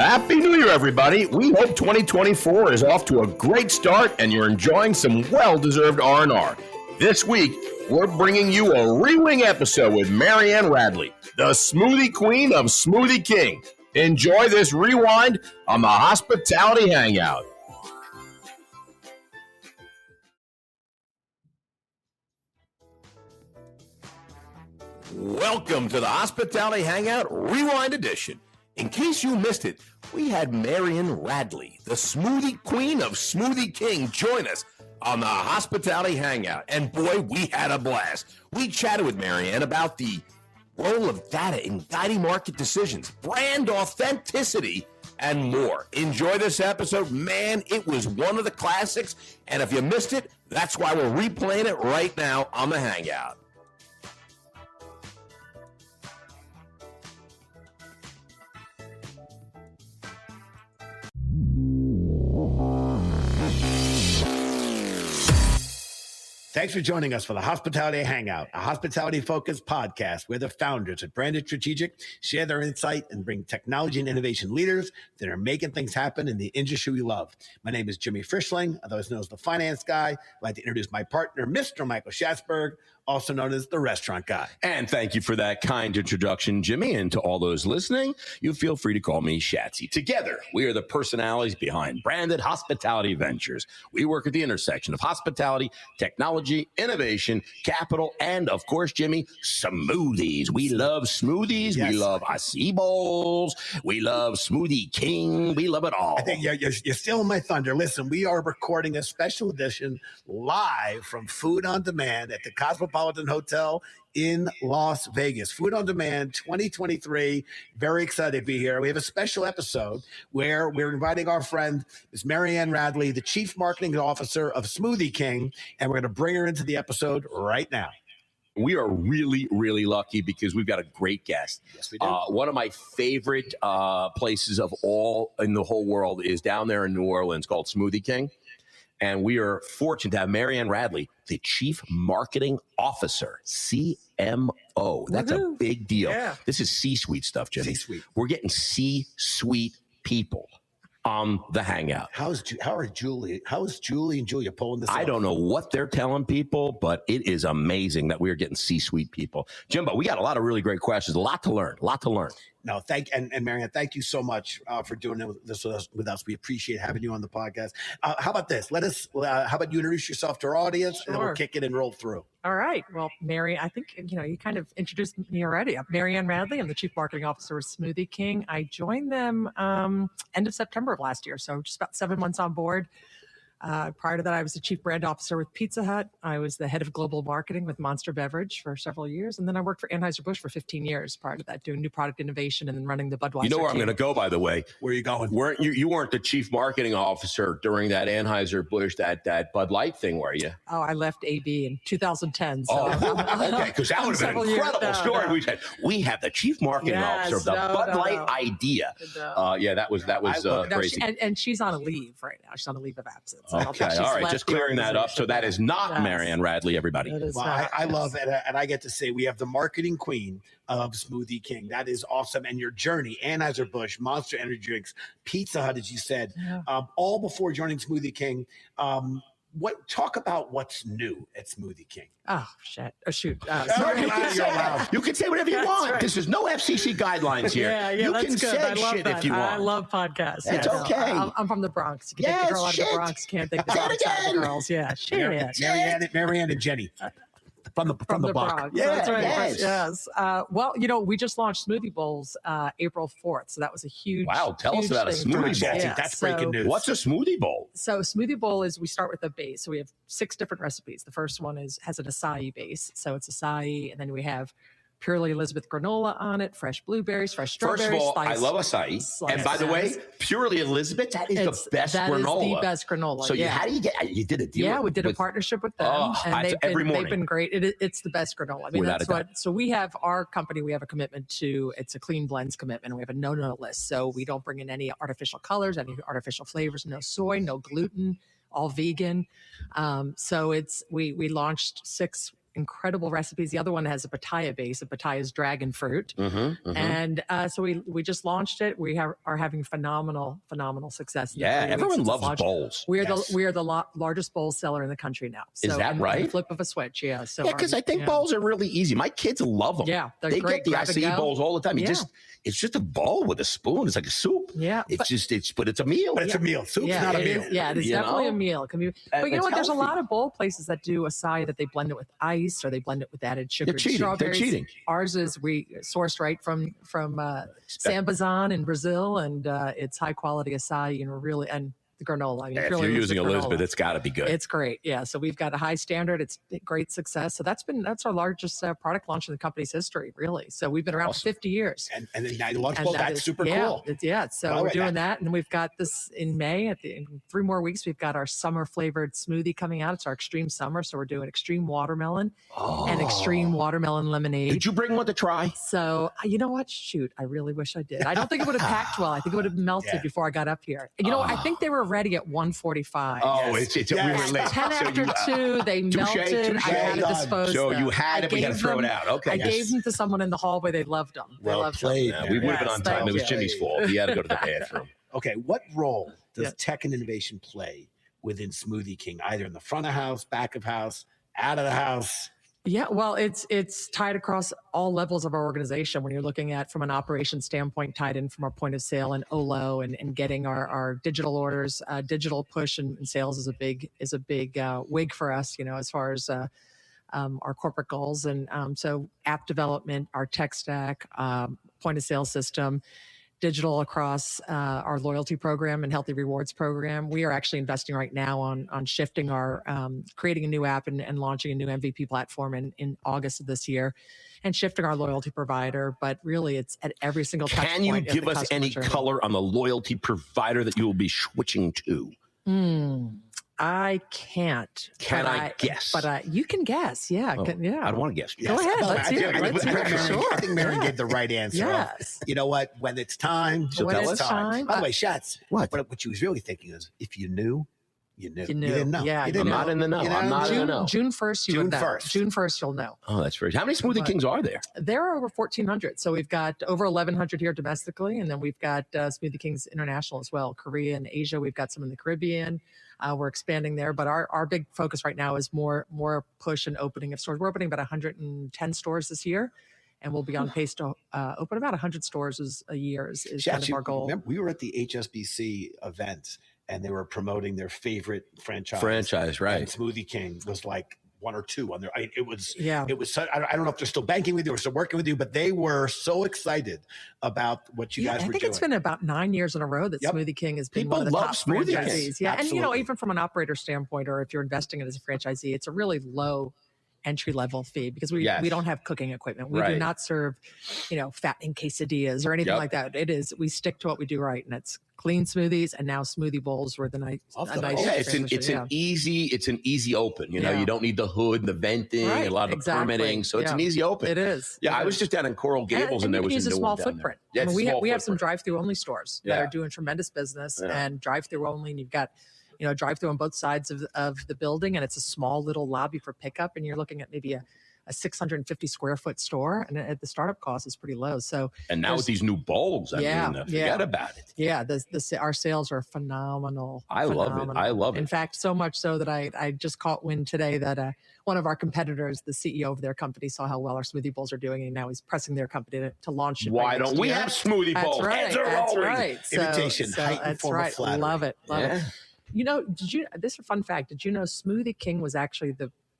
Happy New Year, everybody. We hope 2024 is off to a great start and you're enjoying some well-deserved R&R. This week, we're bringing you a re-wing episode with Marianne Radley, the smoothie queen of Smoothie King. Enjoy this rewind on the Hospitality Hangout. Welcome to the Hospitality Hangout Rewind Edition. In case you missed it, we had Marianne Radley, the smoothie queen of Smoothie King, join us on the Hospitality Hangout. And boy, we had a blast. We chatted with Marianne about the role of data in guiding market decisions, brand authenticity, and more. Enjoy this episode. Man, it was one of the classics. And if you missed it, that's why we're replaying it right now on the Hangout. Thanks for joining us for the Hospitality Hangout, a hospitality-focused podcast where the founders at Branded Strategic share their insight and bring technology and innovation leaders that are making things happen in the industry we love. My name is Jimmy Frischling, otherwise known as the Finance Guy. I'd like to introduce my partner, Mr. Michael Schatzberg, also known as the Restaurant Guy. And thank you for that kind introduction, Jimmy. And to all those listening, you feel free to call me Shatsy. Together, we are the personalities behind Branded Hospitality Ventures. We work at the intersection of hospitality, technology, innovation, capital, and of course, Jimmy, smoothies. We love smoothies. Yes. We love acai bowls. We love Smoothie King. We love it all. I think you're stealing my thunder. Listen, we are recording a special edition live from Food on Demand at the Cosmopolitan Hotel in Las Vegas. Food on Demand 2023. Very excited to be here. We have a special episode where we're inviting our friend, Ms. Marianne Radley, the Chief Marketing Officer of Smoothie King, and we're going to bring her into the episode right now. We are really, really lucky because we've got a great guest. Yes, we do. One of my favorite places of all in the whole world is down there in New Orleans called Smoothie King. And we are fortunate to have Marianne Radley, the Chief Marketing Officer, CMO. That's a big deal. Yeah. This is C-suite stuff, Jimmy. C-suite. We're getting C-suite people on the Hangout. How is Julie and Julia pulling this off? I don't know what they're telling people, but it is amazing that we are getting C-suite people. Jimbo, we got a lot of really great questions, a lot to learn. No, and Marianne, thank you so much for doing this with us. We appreciate having you on the podcast. How about this? How about you introduce yourself to our audience, Sure. and then we'll kick it and roll through. All right. Well, Mary, I think, you kind of introduced me already. I'm Marianne Radley. I'm the Chief Marketing Officer of Smoothie King. I joined them end of September of last year, so just about 7 months on board. Prior to that, I was the Chief Brand Officer with Pizza Hut. I was the Head of Global Marketing with Monster Beverage for several years. And then I worked for Anheuser-Busch for 15 years prior to that, doing new product innovation and then running the Budweiser You know where team. I'm going to go, by the way. Where are you going? Weren't you weren't the Chief Marketing Officer during that Anheuser-Busch, that Bud Light thing, were you? Oh, I left AB in 2010. So okay, because that would have been an incredible story. No. We have the Chief Marketing Officer of the Bud Light idea. Yeah, that was crazy. And she's on a leave right now. She's on a leave of absence. Okay, all right. Just clearing that up. So that is not Marianne Radley, everybody. I love it. And I get to say we have the marketing queen of Smoothie King. That is awesome. And your journey, Anheuser-Busch, Monster Energy Drinks, Pizza Hut, as you said, all before joining Smoothie King. Talk about what's new at Smoothie King. Oh, shit. Oh, shoot. Sorry. You can say whatever you want. Right. This is no FCC guidelines here. You can say shit if you want. I love podcasts. It's okay. I'm from the Bronx. You can take the girl out of the Bronx. Can't take the Bronx out of the girls. Yeah, shit. Marianne and Jenny. From the Bronx. Yeah, that's right. Yes. Well, we just launched Smoothie Bowls April 4th. So that was a huge tell us about a Smoothie Bowl. Yeah, that's breaking news. What's a Smoothie Bowl? So Smoothie Bowl is we start with a base. So we have 6 different recipes. The first one has an acai base. So it's acai. And then we have Purely Elizabeth granola on it, fresh blueberries, fresh strawberries. First of all, I love acai. And by the way, Purely Elizabeth, that is the best granola. That is the best granola. So how do you did a deal? Yeah, we did a partnership with them. And they've been great. It's the best granola. I mean, that's what, so we have our company, we have a commitment to, it's a clean blends commitment. And we have a no list. So we don't bring in any artificial colors, any artificial flavors, no soy, no gluten, all vegan. So we launched 6 incredible recipes. The other one has a pitaya base. A pitaya is dragon fruit. And so we just launched it. We are having phenomenal success. Yeah, everyone loves bowls. We are the largest bowl seller in the country now. So is that right? In the flip of a switch, yeah. So because I think bowls are really easy. My kids love them. Yeah, they great. get the acai bowls all the time. It's just a bowl with a spoon. It's like a soup. Yeah, but it's a meal. But it's a meal. Soup's not a meal. Yeah, it is definitely a meal. It can be, but you know what? There's a lot of bowl places that do acai that they blend it with ice or they blend it with added sugar. They're cheating. Ours is we sourced right from Sambazan in Brazil, and it's high quality acai, and the granola. I mean, if you're using Elizabeth, it's got to be good. It's great. Yeah. So we've got a high standard. It's a great success. So that's our largest product launch in the company's history, really. So we've been around for 50 years. And then now you launch bowl. That's super cool. So we're doing that. And we've got this in May. In 3 more weeks, we've got our summer flavored smoothie coming out. It's our extreme summer. So we're doing extreme watermelon and extreme watermelon lemonade. Did you bring one to try? So you know what? Shoot, I really wish I did. I don't think it would have packed well. I think it would have melted before I got up here. And I think they were ready at 1:45. Oh, we were late. 10 after 2, they melted. I had to dispose So them. you had it, we got to throw it out. Okay. I gave them to someone in the hallway. They loved them. Well played. We would have been on time. It was Jimmy's fault. He had to go to the bathroom. Okay, what role does tech and innovation play within Smoothie King, either in the front of house, back of house, out of the house? Yeah, well, it's tied across all levels of our organization. When you're looking at from an operations standpoint, tied in from our point of sale and OLO and getting our digital orders, digital push and sales is a big wig for us. As far as our corporate goals, and so app development, our tech stack, point of sale system. Digital across our loyalty program and healthy rewards program. We are actually investing right now on shifting our creating a new app and launching a new MVP platform in August of this year, and shifting our loyalty provider. But really, it's at every single touch point. Can you give us any color on the loyalty provider that you will be switching to? I can't. Can I guess? But you can guess. Yeah. I don't want to guess. Go ahead. Let's hear it. I think Marianne gave the right answer. Yes. You know what? When it's time, when it's time. By the way, Schatz, what she was really thinking is, if you knew, you knew. You didn't know. Yeah, I'm not in the know. I'm not in the know. June 1st, June 1st. June 1st, you'll know. Oh, that's very. How many Smoothie Kings are there? There are over 1,400. So we've got over 1,100 here domestically, and then we've got Smoothie Kings international as well. Korea and Asia. We've got some in the Caribbean. We're expanding there, but our big focus right now is more push and opening of stores. We're opening about 110 stores this year, and we'll be on pace to open about 100 stores a year is kind of our goal. Remember, we were at the HSBC event, and they were promoting their favorite franchise. Right. And Smoothie King was like 1 or 2 on there. It was. So, I don't know if they're still banking with you or still working with you, but they were so excited about what you guys were doing. I think it's been about 9 years in a row that Smoothie King has been one of the top franchisees. Yeah, absolutely. And even from an operator standpoint, or if you're investing in it as a franchisee, it's a really low entry level fee because we don't have cooking equipment. We do not serve, fattening quesadillas or anything like that. We stick to what we do right, and it's clean smoothies, and now smoothie bowls were it's an easy open. You don't need the hood, the venting, a lot of the permitting, so it's an easy open. It is. Yeah, I was just down in Coral Gables, and there was a small footprint. We have some drive-through only stores that are doing tremendous business and drive-through only, and you've got drive-through on both sides of the building, and it's a small little lobby for pickup, and you're looking at maybe a 650 square foot store, and at the startup cost is pretty low. So, and now with these new bowls, forget about it. Yeah, our sales are phenomenal. I love it. In fact, so much so that I just caught wind today that one of our competitors, the CEO of their company, saw how well our smoothie bowls are doing, and now he's pressing their company to launch it. Why don't we have smoothie bowls? That's right. Imitation, heightened form of flattery. Love it. This is a fun fact. Did you know Smoothie King was actually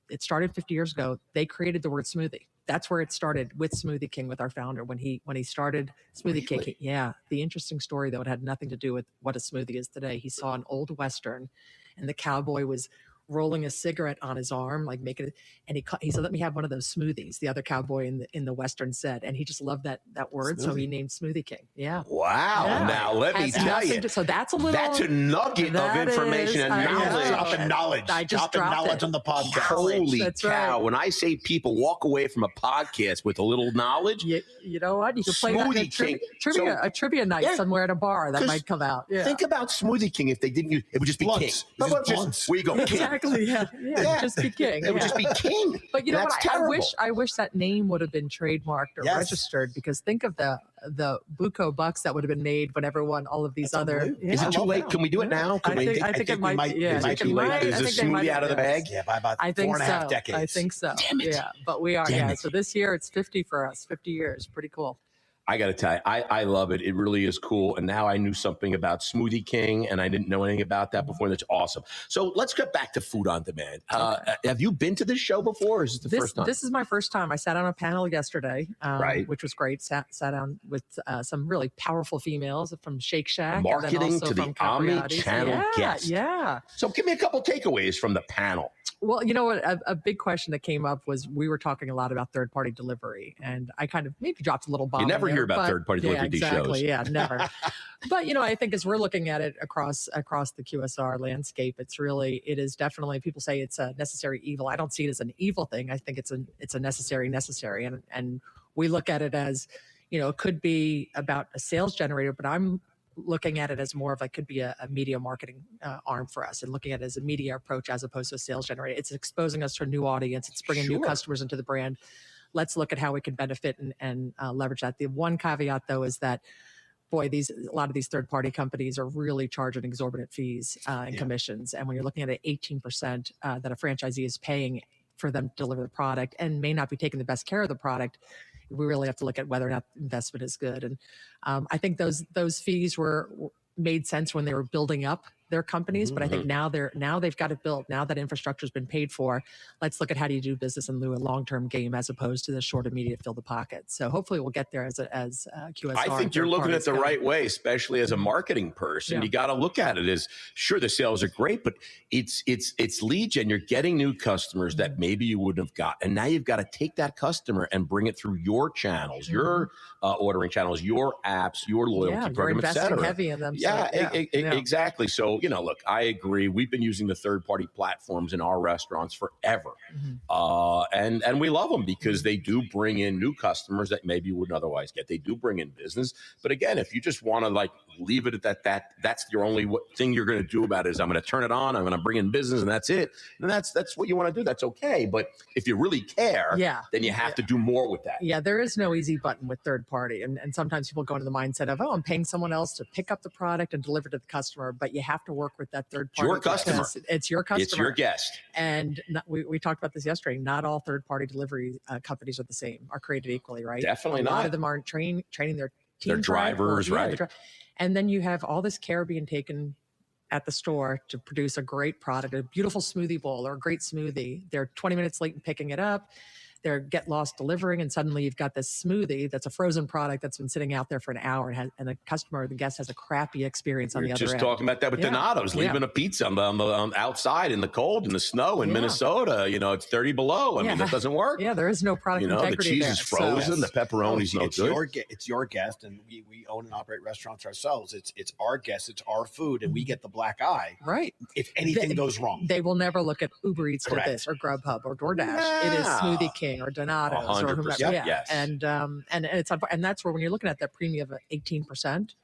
it started 50 years ago. They created the word smoothie. That's where it started, with Smoothie King, with our founder when he started Smoothie King. Yeah. The interesting story, though, it had nothing to do with what a smoothie is today. He saw an old Western, and the cowboy was rolling a cigarette on his arm, like making it. And he said, "Let me have one of those smoothies." The other cowboy in the Western said, and he just loved that word, smoothie. So he named Smoothie King. Yeah. Wow. Yeah. Now let me tell you. So that's a nugget of information and knowledge. Dropping knowledge. Dropping knowledge on the podcast. Holy cow! Right. When I say people walk away from a podcast with a little knowledge, you know what? You can play that a trivia night somewhere at a bar that might come out. Yeah. Think about Smoothie King if they didn't use it, would just be King. Where you go? Exactly. exactly. Yeah. Just be king. It would just be king. But you know That's what? terrible. I wish that name would have been trademarked or registered, because think of the buco bucks that would have been made when everyone, all of these other. Yeah. Is it too late? Can we do it now? Can I think it might. Yeah, is it too late? Is the smoothie out of the bag? Yeah, by about 4.5 decades. I think so. Damn it. Yeah, but we are. Damn it. So this year it's 50 for us. 50 years. Pretty cool. I got to tell you, I love it. It really is cool. And now I knew something about Smoothie King, and I didn't know anything about that before. That's awesome. So let's get back to food on demand. Have you been to this show before, or is this the first time? This is my first time. I sat on a panel yesterday, which was great. Sat down with some really powerful females from Shake Shack. Marketing to the omni-channel guest. Yeah. So give me a couple takeaways from the panel. Well, you know what? A big question that came up was we were talking a lot about third-party delivery, and I kind of maybe dropped a little bomb. You never hear about third-party delivery at these shows. Yeah, never. But you know, I think as we're looking at it across the QSR landscape, it is definitely, people say it's a necessary evil. I don't see it as an evil thing. I think it's a necessary, and we look at it as, you know, it could be about a sales generator, but I'm looking at it as more of could be a media marketing arm for us, and looking at it as a media approach as opposed to a sales generator. It's exposing us to a new audience. It's bringing new customers into the brand. Let's look at how we can benefit and leverage that. The one caveat, though, is that, boy, a lot of these third-party companies are really charging exorbitant fees and commissions. And when you're looking at an 18% that a franchisee is paying for them to deliver the product and may not be taking the best care of the product, we really have to look at whether or not the investment is good. And I think those fees made sense when they were building up their companies, but I think now they've got it built. Now that infrastructure has been paid for, let's look at how do you do business in lieu of a long-term game as opposed to the short immediate fill the pocket. So hopefully we'll get there as QSR. I think you're looking at the right way, especially as a marketing person. Yeah. You got to look at it as, sure, the sales are great, but it's lead gen. You're getting new customers that maybe you wouldn't have got, and now you've got to take that customer and bring it through your channels, your ordering channels, your apps, your loyalty program, et cetera. Heavy in them. Exactly. So, you know, look, I agree. We've been using the third-party platforms in our restaurants forever. And we love them because they do bring in new customers that maybe you wouldn't otherwise get. They do bring in business. But again, if you just want to leave it at that's your only thing you're going to do about it is I'm going to turn it on, I'm going to bring in business, and that's it. And that's what you want to do. That's okay. But if you really care, then you have to do more with that. Yeah, there is no easy button with third party. And sometimes people go into the mindset of, I'm paying someone else to pick up the product and deliver to the customer. But you have to work with that third party. Your customer. It's your customer. It's your guest. And we talked about this yesterday. Not all third party delivery companies are the same, are created equally, right? Definitely not. A lot of them aren't training their team. Their drivers, right? And then you have all this care being taken at the store to produce a great product, a beautiful smoothie bowl or a great smoothie. They're 20 minutes late in picking it up. They're get lost delivering, and suddenly you've got this smoothie that's a frozen product that's been sitting out there for an hour, and the customer, the guest, has a crappy experience on the other end. Just talking about that with Donato's, leaving a pizza on the outside in the cold, in the snow in Minnesota. You know, it's 30 below. I mean, that doesn't work. Yeah, there is no product integrity. The cheese is frozen, the pepperoni's no good. It's your guest, and we own and operate restaurants ourselves. It's our guest, it's our food, and we get the black eye. Right. If anything goes wrong, they will never look at UberEats for this, or Grubhub, or DoorDash. It is Smoothie King or Donato's 100%, or whomever. yes. And that's where, when you're looking at that premium of 18%,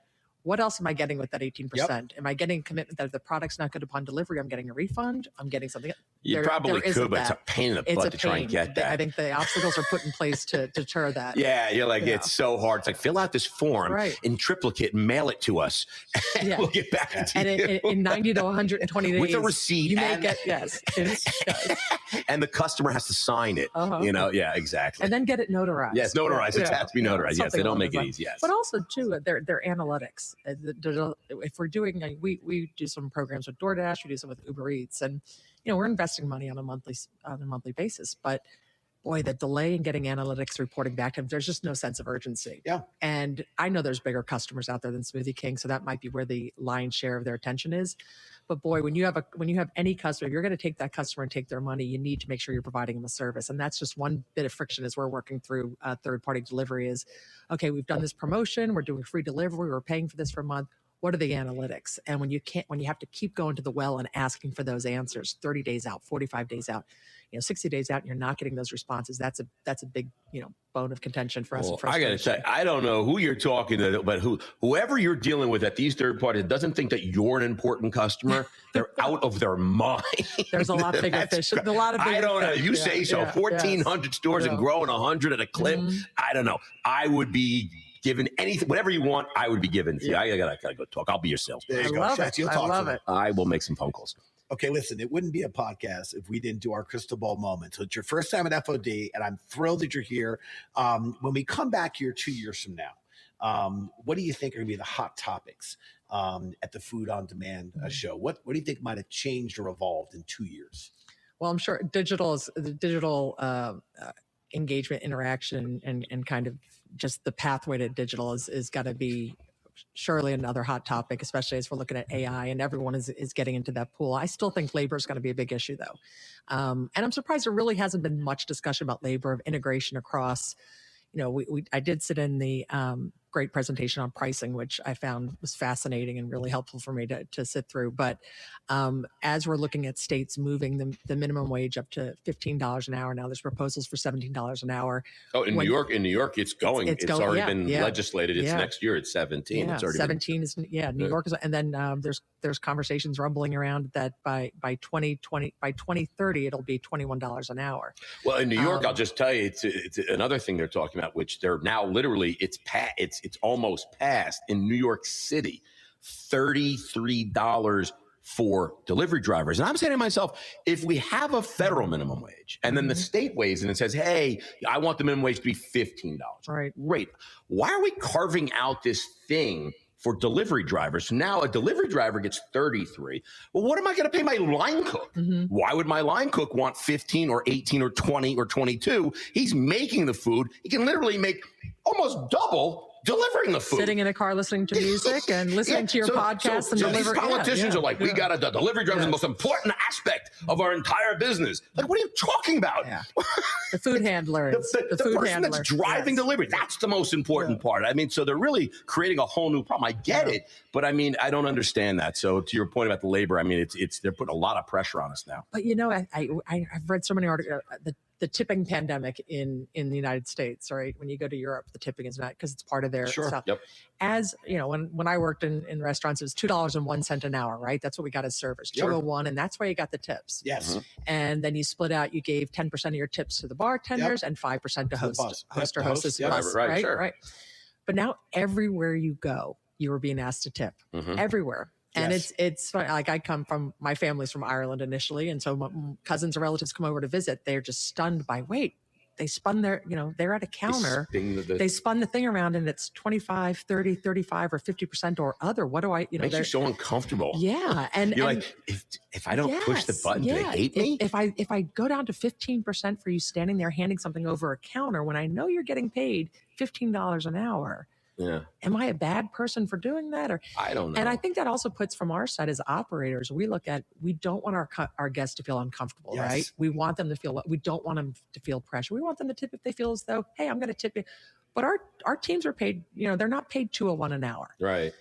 what else am I getting with that 18%? Am I getting a commitment that if the product's not good upon delivery, I'm getting a refund? I'm getting something. You probably could, but it's a pain in the butt to try and get that. I think the obstacles are put in place to deter that. Yeah, you're like, it's so hard. It's like, fill out this form in triplicate and mail it to us. And we'll get back to you. In 90 to 120 days. With a receipt. You may get, and the customer has to sign it. You know, exactly. And then get it notarized. Yes, notarized. It has to be notarized. Yes, they don't make it easy. Yes. But also, too, their analytics. If we're doing, we do some programs with DoorDash, we do some with UberEats, and we're investing money on a monthly basis. But boy, the delay in getting analytics reporting back to them, there's just no sense of urgency. Yeah. And I know there's bigger customers out there than Smoothie King, so that might be where the lion's share of their attention is. But boy, when you have any customer, if you're going to take that customer and take their money, you need to make sure you're providing them a service. And that's just one bit of friction as we're working through third-party delivery is, okay, we've done this promotion, we're doing free delivery, we're paying for this for a month. What are the analytics? And when you have to keep going to the well and asking for those answers 30 days out, 45 days out, 60 days out and you're not getting those responses, that's a big, bone of contention for us. Well, and I got to frustration. say, I don't know who you're talking to, but whoever you're dealing with at these third parties doesn't think that you're an important customer. They're out of their mind. There's a lot bigger fish. A lot of bigger I don't know. fish. You say so. 1,400 stores and growing 100 at a clip. I don't know. I would be given anything, whatever you want, I would be given to you. I gotta go talk. I'll be your salesman. There you go. love Shatz, it. you'll I talk love to them. it. I will make some phone calls. Okay, listen, it wouldn't be a podcast if we didn't do our crystal ball moment. So it's your first time at FOD, and I'm thrilled that you're here. When we come back here 2 years from now, what do you think are going to be the hot topics at the Food on Demand show? What do you think might have changed or evolved in 2 years? Well, I'm sure digital engagement, interaction, and kind of just the pathway to digital is got to be surely another hot topic, especially as we're looking at AI and everyone is getting into that pool. I still think labor is going to be a big issue, though. And I'm surprised there really hasn't been much discussion about labor, of integration across. I did sit in the great presentation on pricing, which I found was fascinating and really helpful for me to sit through. But as we're looking at states moving the minimum wage up to $15 an hour, now there's proposals for $17 an hour. Oh, in New York, it's going. It's already been legislated. It's next year. It's 17. It's already 17 is New York is, and then there's conversations rumbling around that by 2030 it'll be $21 an hour. Well, in New York, I'll just tell you, it's another thing they're talking about, which they're now literally it's almost passed in New York City, $33 for delivery drivers. And I'm saying to myself, if we have a federal minimum wage and then the state weighs in and says, hey, I want the minimum wage to be $15. Right. Great. Why are we carving out this thing for delivery drivers? So now a delivery driver gets 33. Well, what am I going to pay my line cook? Why would my line cook want 15 or 18 or 20 or 22? He's making the food. He can literally make almost double delivering the food. Sitting in a car listening to music and listening to your podcast and delivering. These politicians are like, we got to delivery drivers the most important aspect of our entire business. Like, what are you talking about? The food handlers. The food person handlers. that's driving delivery. That's the most important part. I mean, so they're really creating a whole new problem. I get it, but I mean, I don't understand that. So to your point about the labor, I mean, they're putting a lot of pressure on us now. But I've read so many articles. The tipping pandemic in the United States, right? When you go to Europe, the tipping is not, because it's part of their stuff. Yep. As you know, when I worked in restaurants, it was $2.01 an hour, right? That's what we got as servers, 201, and that's where you got the tips. Yes. And then you split out, you gave 10% of your tips to the bartenders and 5% to host or hostess. Right. Right. But now everywhere you go, you are being asked to tip. Everywhere. And it's funny. Like, my family's from Ireland initially. And so my cousins or relatives come over to visit. They're just stunned by, they spun they're at a counter. They spun the thing around and it's 25, 30, 35 or 50% or other. What do I, makes you so uncomfortable. Yeah. And you're like, if I don't push the button, do they hate me? If I go down to 15% for you standing there handing something over a counter when I know you're getting paid $15 an hour. Yeah. Am I a bad person for doing that? Or I don't know. And I think that also puts, from our side as operators, we don't want our guests to feel uncomfortable, right? We want them to feel, we don't want them to feel pressure. We want them to tip if they feel as though, hey, I'm going to tip you. But our teams are paid, they're not paid $2.01 an hour. Right.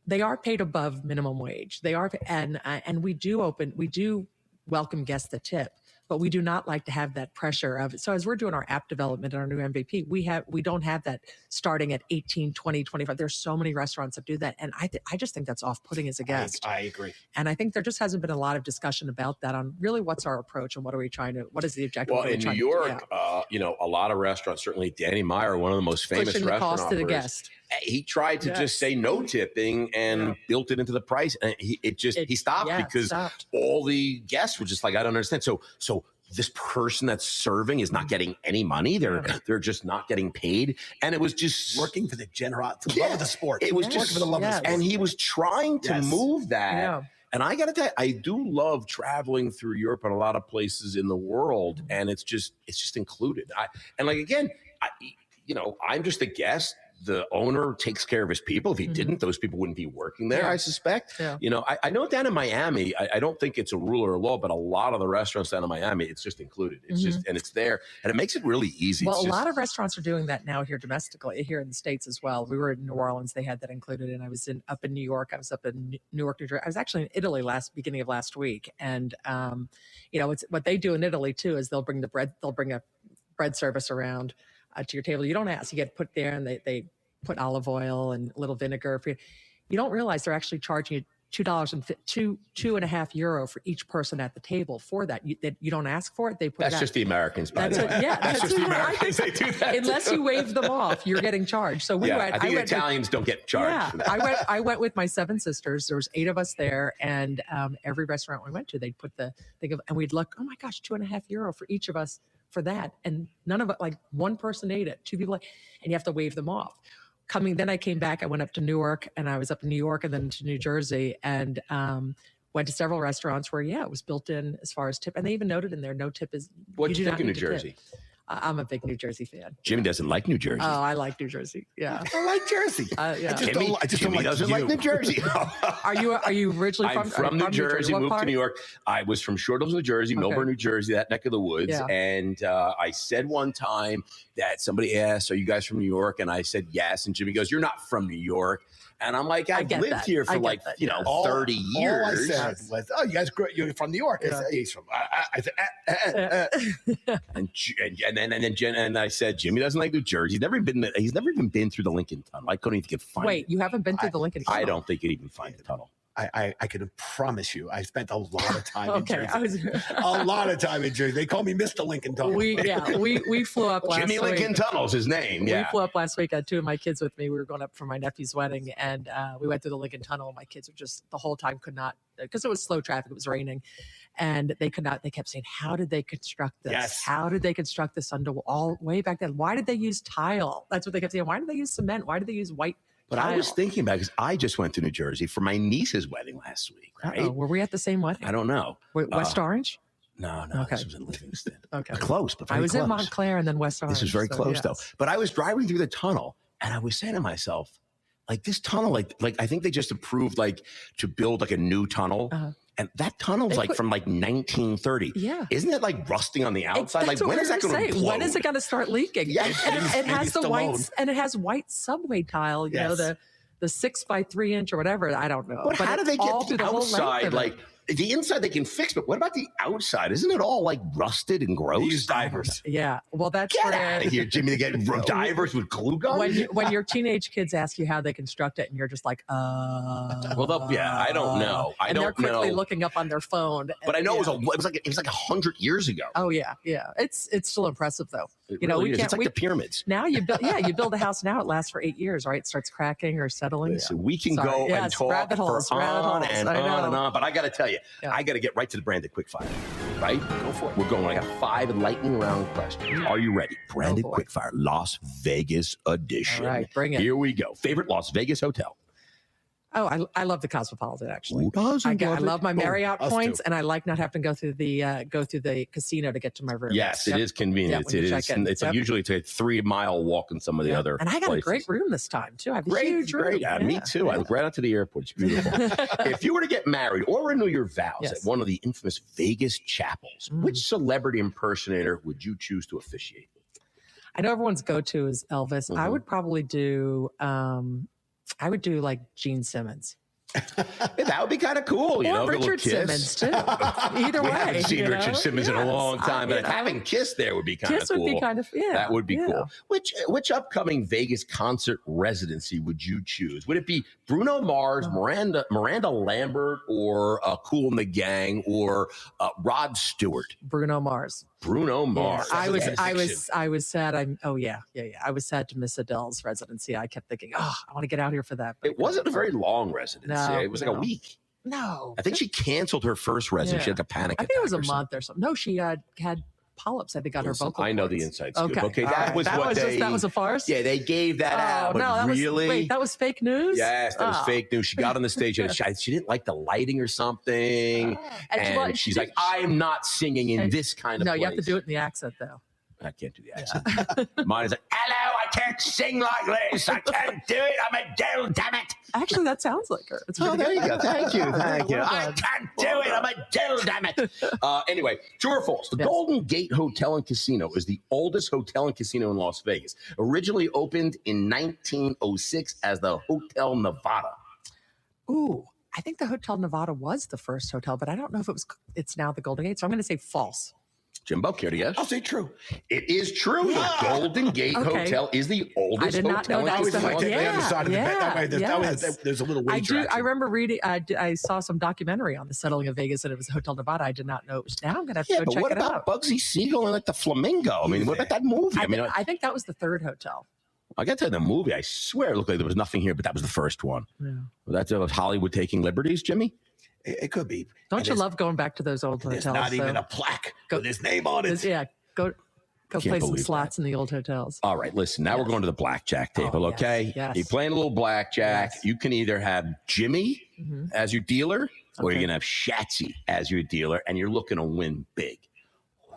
They are paid above minimum wage. They are, and we do welcome guests that tip. But we do not like to have that pressure of it. So as we're doing our app development and our new MVP, we don't have that starting at 18, 20, 25. There's so many restaurants that do that. And I just think that's off-putting as a guest. I agree. And I think there just hasn't been a lot of discussion about that on really what's our approach and what is the objective? Well, in New York, a lot of restaurants, certainly Danny Meyer, one of the most famous pushing the restaurant cost to the operators, guest. He tried to just say no tipping and built it into the price. And he stopped because all the guests were just like, I don't understand. So this person that's serving is not getting any money. They're just not getting paid. And it was just working for the love of the sport. It was working for the love of the sport. And he was trying to move that. Yeah. And I got to tell you, I do love traveling through Europe and a lot of places in the world. And it's just included. I'm just a guest. the owner takes care of his people. If he didn't, those people wouldn't be working there, I suspect. Yeah. You know, I know down in Miami, I don't think it's a rule or a law, but a lot of the restaurants down in Miami, it's just included. It's just, and it's there. And it makes it really easy. Well, It's a lot of restaurants are doing that now here domestically, here in the States as well. We were in New Orleans, they had that included. And I was up in New York. I was up in Newark, New Jersey. I was actually in Italy beginning of last week. And, you know, it's what they do in Italy too, is they'll bring a bread service around to your table. You don't ask, you get put there, and they put olive oil and a little vinegar for you. You don't realize they're actually charging you €2.50 for each person at the table for that. You don't ask for it. They put That's just the Americans, by the way. That's just the Americans. They do that. Unless you wave them off, you're getting charged. So we went. I think the Italians don't get charged. Yeah, I went with my 7 sisters. There was 8 of us there, and every restaurant we went to, they'd put the thing of, and we'd look. Oh my gosh, €2.50 for each of us for that, and none of it. Like one person ate it, 2 people, and you have to wave them off. Then I came back. I went up to Newark, and I was up in New York and then to New Jersey, and went to several restaurants where, it was built in as far as tip. And they even noted in there, no tip is. What do you think of New Jersey? I'm a big New Jersey fan. Jimmy doesn't like New Jersey. Oh, I like New Jersey. Yeah, I like Jersey. Yeah. Jimmy doesn't like New Jersey. Are you originally from? I'm from New Jersey. Moved to New York. I was from Short Hills, New Jersey, Millburn, New Jersey, that neck of the woods. Yeah. And I said one time that somebody asked, "Are you guys from New York?" And I said yes. And Jimmy goes, "You're not from New York." And I'm like, I've lived here for 30 years. All I said was, "Oh, you guys, you're from New York." Yeah. I said, he's from. I said, and I said, Jimmy doesn't like New Jersey. He's never even been through the Lincoln Tunnel. I couldn't even find it. Wait, you haven't been through the Lincoln Tunnel? I don't think you'd even find the tunnel. I can promise you, I spent a lot of time in Jersey. Okay, a lot of time in Jersey. They call me Mr. Lincoln Tunnel. We flew up last week. Jimmy Lincoln Tunnel's his name. We flew up last week. I had 2 of my kids with me. We were going up for my nephew's wedding, and we went through the Lincoln Tunnel. My kids were just the whole time could not, because it was slow traffic. It was raining, and they could not. They kept saying, "How did they construct this? Yes. How did they construct this all way back then? Why did they use tile?" That's what they kept saying. Why did they use cement? Why did they use white? But I was thinking about it because I just went to New Jersey for my niece's wedding last week, right? Uh-oh. Were we at the same wedding? I don't know. Wait, West Orange? No. Okay. This was in Livingston. Okay. Close, but very I was close. in Montclair and then West Orange. This was very close, though. Yes. But I was driving through the tunnel, and I was saying to myself, like, this tunnel, like I think they just approved, like, to build, like, a new tunnel. Uh-huh. And that tunnel's from like 1930. Yeah. Isn't it like rusting on the outside? That's like when is that going to implode? When is it going to start leaking? Yeah. And it has the Stallone. white, and it has white subway tile, you know, the 6x3 inch or whatever. I don't know. But how do they get the whole length outside? of it. Like the inside they can fix, but what about the outside? Isn't it all like rusted and gross? They use divers. Yeah. Well, that's Get where out of here, Jimmy. They get divers with glue guns? when your teenage kids ask you how they construct it, and you're just like, Well, I don't know. I and don't they're quickly know. looking up on their phone. But I know it was like 100 years ago. Oh yeah. It's still impressive though. It You know, really we is. can't. It's like the pyramids. Now you build a house now. It lasts for 8 years, right? It starts cracking or settling. Listen, we can Sorry. go Yes, and talk rabbit holes, for rabbit on holes. and I on and know. on. But I got to tell you, Yeah. I got to get right to the branded Quickfire. Right? Go for it. We're going. I got 5 lightning round questions. Are you ready? Branded boy. Quickfire, Las Vegas edition. All right, bring it. Here we go. Favorite Las Vegas hotel? Oh, I love the Cosmopolitan actually. Who doesn't I love it? love my Marriott us points, too. and I like not having to go through the casino to get to my room. Yes, Yep. it is convenient. when you It check is. in. It's Yep. usually a 3-mile walk in some of the other And I got places. a great room this time too. I have a huge room. Yeah, me too. I look right out to the airport. It's beautiful. If you were to get married or renew your vows Yes. at one of the infamous Vegas chapels, which celebrity impersonator would you choose to officiate? I know everyone's go-to is Elvis. I would probably do. I would do like Gene Simmons. Yeah, that would be kind of cool, you Or know, a little Richard kiss. Simmons too. Either We way, haven't seen you know? Richard Simmons in a Yes. long time, but having Kiss there would be kind of Kiss cool. would be kind of That would be yeah. cool. Which upcoming Vegas concert residency would you choose? Would it be Bruno Mars, Miranda Lambert, or Kool and the Gang, or Rod Stewart? Bruno Mars. Bruno Mars. I was sad. Fiction. I was sad to miss Adele's residency. I kept thinking, I want to get out here for that. But It wasn't a very long residency. No, It was like a week. No, I think she canceled her first residency. She had like a panic I attack. think it was a or something. month or something. No, she had polyps. I think on her Listen, vocal I know the cords. inside scoop. Okay, all that right. was what they. that was a farce. Yeah, they gave that out, but no, that really, was, that was fake news. yes, that was Oh. fake news. She got on the stage and she didn't like the lighting or something, And and well, she's she like, did- "I'm not singing in and- this kind of No, place." you have to do it in the accent though. I can't do the accent. Mine is like, hello, I can't sing like this. I can't do it. I'm Adele, damn it. Actually, that sounds like her. It's Oh, there you go. Thank you. Thank you. Well I done. can't do it. I'm Adele, damn it. Anyway, true or false? The Yes. Golden Gate Hotel and Casino is the oldest hotel and casino in Las Vegas. Originally opened in 1906 as the Hotel Nevada. Ooh, I think the Hotel Nevada was the first hotel, but I don't know if it's now the Golden Gate. So I'm going to say false. Jimbo, care to guess? I'll say true. It is true. Yeah. The Golden Gate Okay. Hotel is the oldest I did not hotel know that and was the casino. Like hotel. the other side of the bed. That way, Yes. there's a little I wager do. action. I remember reading. I saw some documentary on the settling of Vegas, and it was Hotel Nevada. I did not know it was. Now I'm going to have to Yeah, go but check what it about out. Bugsy Siegel and like the Flamingo? I mean, what about that movie? I think that was the third hotel. I got to in the movie. I swear it looked like there was nothing here, but that was the first one. Yeah. Well, that's Hollywood taking liberties, Jimmy. It could be. Don't And you there's- love going back to those old There's hotels? not even so- a plaque Go- with his name on it. Yeah, go Can't play some believe slots in the old hotels. All right, listen. Now we're Yes. going to the blackjack table, Oh, yes, okay? yes. You're playing a little blackjack. Yes. You can either have Jimmy Mhm. as your dealer, or Okay. you're going to have Shatsy as your dealer, and you're looking to win big.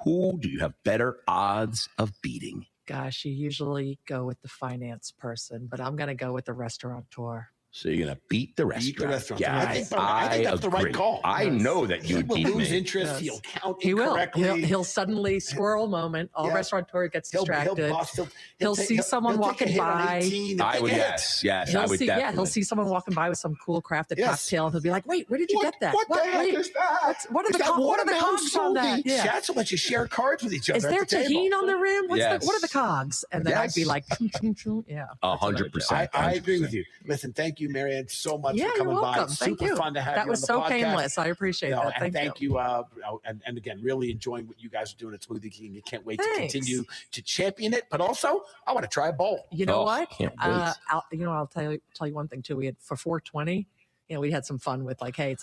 Who do you have better odds of beating? Gosh, you usually go with the finance person, but I'm going to go with the restaurateur. So you're going to beat the restaurant. Beat the restaurant. Guys, I think that's the right agree. call. I Yes. know that you He would will beat lose me. interest. Yes. He'll count He will. incorrectly. He'll suddenly squirrel moment. All Yeah. restaurateur gets He'll distracted. bust. He'll see someone take a walking hit on by. 18. He'll I take would, a hit. yes. I He'll would see, definitely. he'll see someone walking by with some cool crafted Yes. cocktail, and he'll be like, "Wait, where did you What- get that? What the heck Wait, is that? what are Is the that what are the watermelon cogs on that? smoothie? Yeah. That's so much you share cards with each other. Is at there the table. tahini on the rim? What are the Yes. cogs? And then I'd be Yes. like, choo, choo, choo. Yeah. 100%. I agree with you. Listen, thank you, Marianne, so much Yeah, for you're coming by. welcome. Thank Super you. fun to have That you was on so the podcast. painless. I appreciate that. And Thank you. and again, really enjoying what you guys are doing at Smoothie King. You can't wait Thanks. to continue to champion it. But also, I want to try a bowl. You know Oh, what? can't wait. I'll tell you one thing too. We had for 420. We had some fun with like, hey,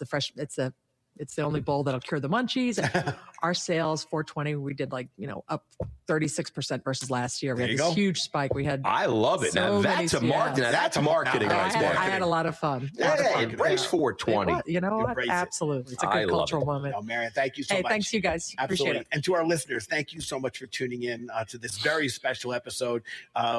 it's the only bowl that'll cure the munchies. Our sales 420, we did up 36% versus last year. We There had you this go. huge spike. We had I love it. Now So that's a many- marketing. yeah. That's a marketing. No, I right had, there. I had a lot of fun. Hey, embrace It 420. was- You know what? Embrace it. Absolutely. It's a I good love cultural it. moment. No, Marianne, thank you so Hey, much. thanks you guys. Absolutely. Appreciate it. And to our listeners, thank you so much for tuning in to this very special episode.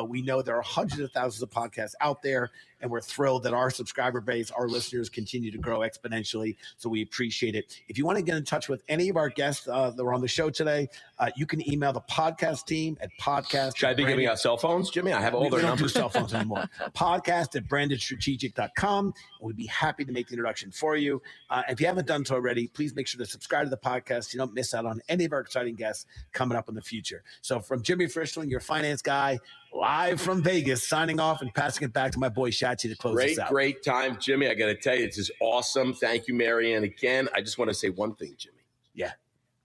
We know there are hundreds of thousands of podcasts out there, and we're thrilled that our subscriber base, our listeners continue to grow exponentially. So we appreciate it. If you want to get in touch with any of our guests that were on the show today, you can email the podcast team at podcast. Should I be giving out cell phones, Jimmy? I have all We their don't do numbers. cell phones anymore. Podcast at brandedstrategic.com. We'd be happy to make the introduction for you. If you haven't done so already, please make sure to subscribe to the podcast so you don't miss out on any of our exciting guests coming up in the future. So from Jimmy Frischling, your finance guy, live from Vegas, signing off and passing it back to my boy Shachi to close this out. Great time, Jimmy. I got to tell you, this is awesome. Thank you, Marianne. Again, I just want to say one thing, Jimmy. Yeah.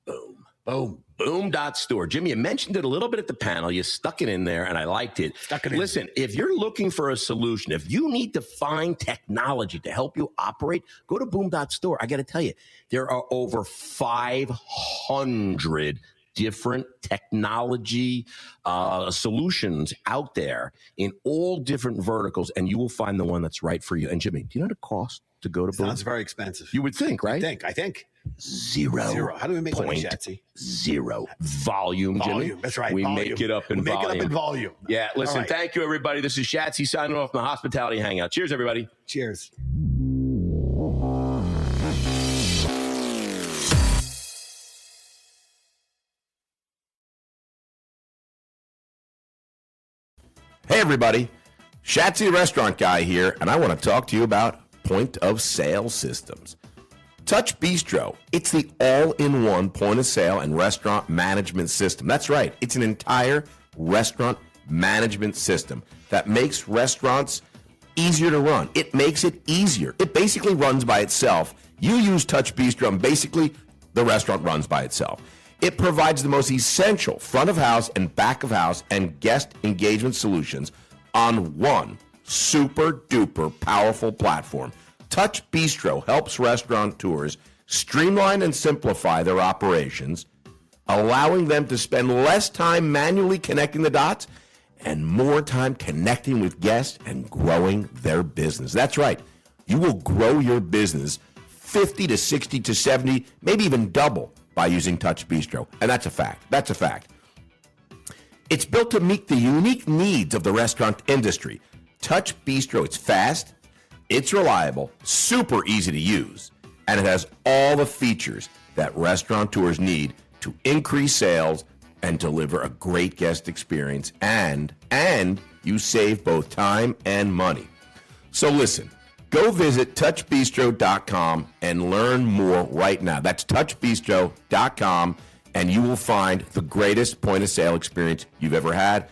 Boom. Boom. Boom.store. Jimmy, you mentioned it a little bit at the panel. You stuck it in there, and I liked it. Stuck it in. Listen, if you're looking for a solution, if you need to find technology to help you operate, go to boom.store. I got to tell you, there are over 500 different technology solutions out there in all different verticals, and you will find the one that's right for you. And Jimmy, do you know the cost to go to Boom? Sounds very expensive. You would think, right? I think. Zero. How do we make money, Point Shatsy? zero. Volume, Jimmy. Volume. That's right. We volume. make it up in We make volume. it up in volume. Yeah, listen, All right. thank you, everybody. This is Shatsy signing off from the Hospitality Hangout. Cheers, everybody. Cheers. Hey, everybody. Shatsy Restaurant Guy here, and I want to talk to you about point of sale systems. Touch Bistro. It's the all-in-one point of sale and restaurant management system. That's right. It's an entire restaurant management system that makes restaurants easier to run. It makes it easier. It basically runs by itself. You use Touch Bistro, and basically the restaurant runs by itself. It provides the most essential front of house and back of house and guest engagement solutions on one super duper powerful platform. Touch Bistro helps restaurateurs streamline and simplify their operations, allowing them to spend less time manually connecting the dots and more time connecting with guests and growing their business. That's right. You will grow your business 50 to 60 to 70, maybe even double by using Touch Bistro. And that's a fact. That's a fact. It's built to meet the unique needs of the restaurant industry. Touch Bistro, it's fast, it's reliable, super easy to use, and it has all the features that restaurateurs need to increase sales and deliver a great guest experience, and you save both time and money. So listen, go visit touchbistro.com and learn more right now. That's touchbistro.com, and you will find the greatest point of sale experience you've ever had.